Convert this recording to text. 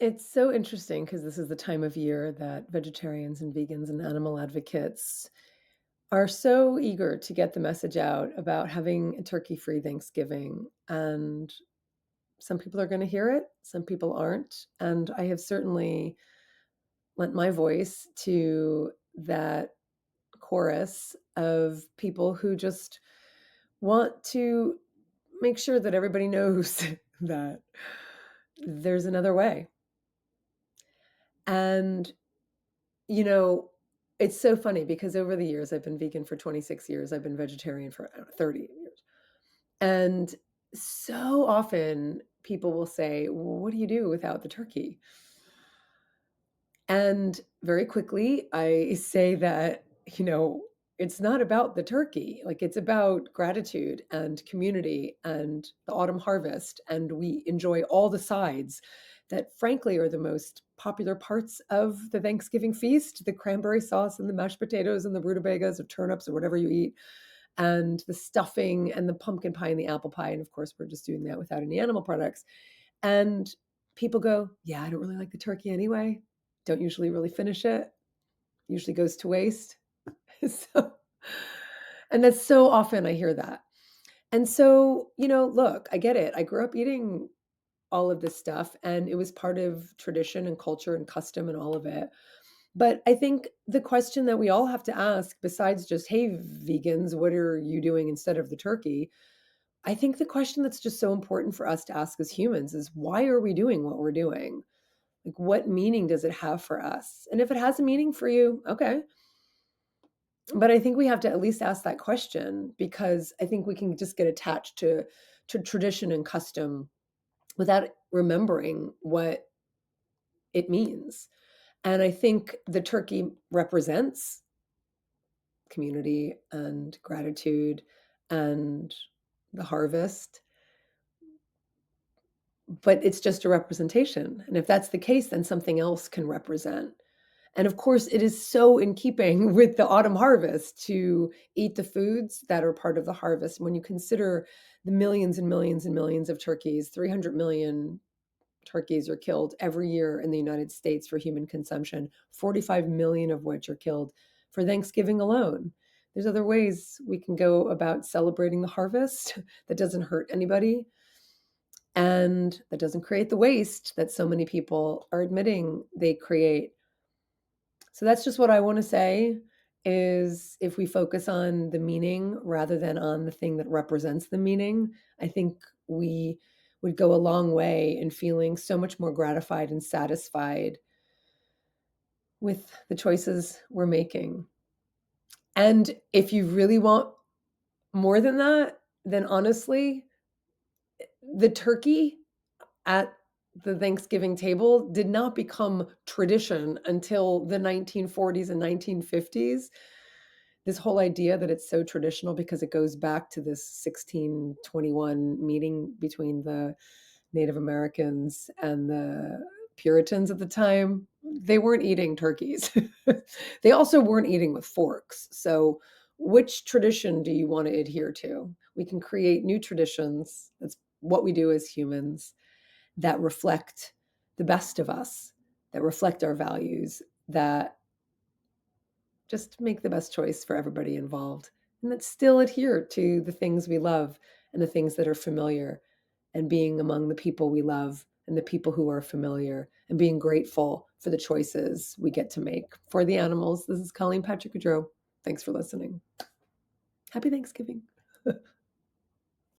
It's so interesting because this is the time of year that vegetarians and vegans and animal advocates are so eager to get the message out about having a turkey-free Thanksgiving. And some people are going to hear it, some people aren't. And I have certainly lent my voice to that chorus of people who just want to make sure that everybody knows that there's another way. And You know, it's so funny because over the years, I've been vegan for 26 years. I've been vegetarian for, I don't know, 30 years. And so often people will say, "Well, what do you do without the turkey?" And very quickly, I say that, it's not about the turkey. Like, it's about gratitude and community and the autumn harvest. And we enjoy all the sides that, frankly, are the most popular parts of the Thanksgiving feast: the cranberry sauce and the mashed potatoes and the rutabagas or turnips or whatever you eat, and the stuffing and the pumpkin pie and the apple pie. And of course, we're just doing that without any animal products. And people go, "Yeah, I don't really like the turkey anyway. Don't usually really finish it. Usually goes to waste." So, and that's so often I hear that. And so, look, I get it. I grew up eating all of this stuff and it was part of tradition and culture and custom and all of it. But I think the question that we all have to ask, besides just, "Hey, vegans, what are you doing instead of the turkey?" I think the question that's just so important for us to ask as humans is, why are we doing what we're doing? Like, what meaning does it have for us? And if it has a meaning for you, okay. But I think we have to at least ask that question, because I think we can just get attached to tradition and custom without remembering what it means. And I think the turkey represents community and gratitude and the harvest, but it's just a representation. And if that's the case, then something else can represent. And of course, it is so in keeping with the autumn harvest to eat the foods that are part of the harvest. When you consider the millions and millions and millions of turkeys, 300 million turkeys are killed every year in the United States for human consumption, 45 million of which are killed for Thanksgiving alone. There's other ways we can go about celebrating the harvest that doesn't hurt anybody and that doesn't create the waste that so many people are admitting they create. So that's just what I want to say, is if we focus on the meaning rather than on the thing that represents the meaning, I think we would go a long way in feeling so much more gratified and satisfied with the choices we're making. And if you really want more than that, then honestly, the turkey at the Thanksgiving table did not become tradition until the 1940s and 1950s. This whole idea that it's so traditional because it goes back to this 1621 meeting between the Native Americans and the Puritans at the time. They weren't eating turkeys. They also weren't eating with forks. So, which tradition do you want to adhere to? We can create new traditions. That's what we do as humans, that reflect the best of us, that reflect our values, that just make the best choice for everybody involved, and that still adhere to the things we love and the things that are familiar, and being among the people we love and the people who are familiar, and being grateful for the choices we get to make for the animals. This is Colleen Patrick-Goudreau. Thanks for listening. Happy Thanksgiving.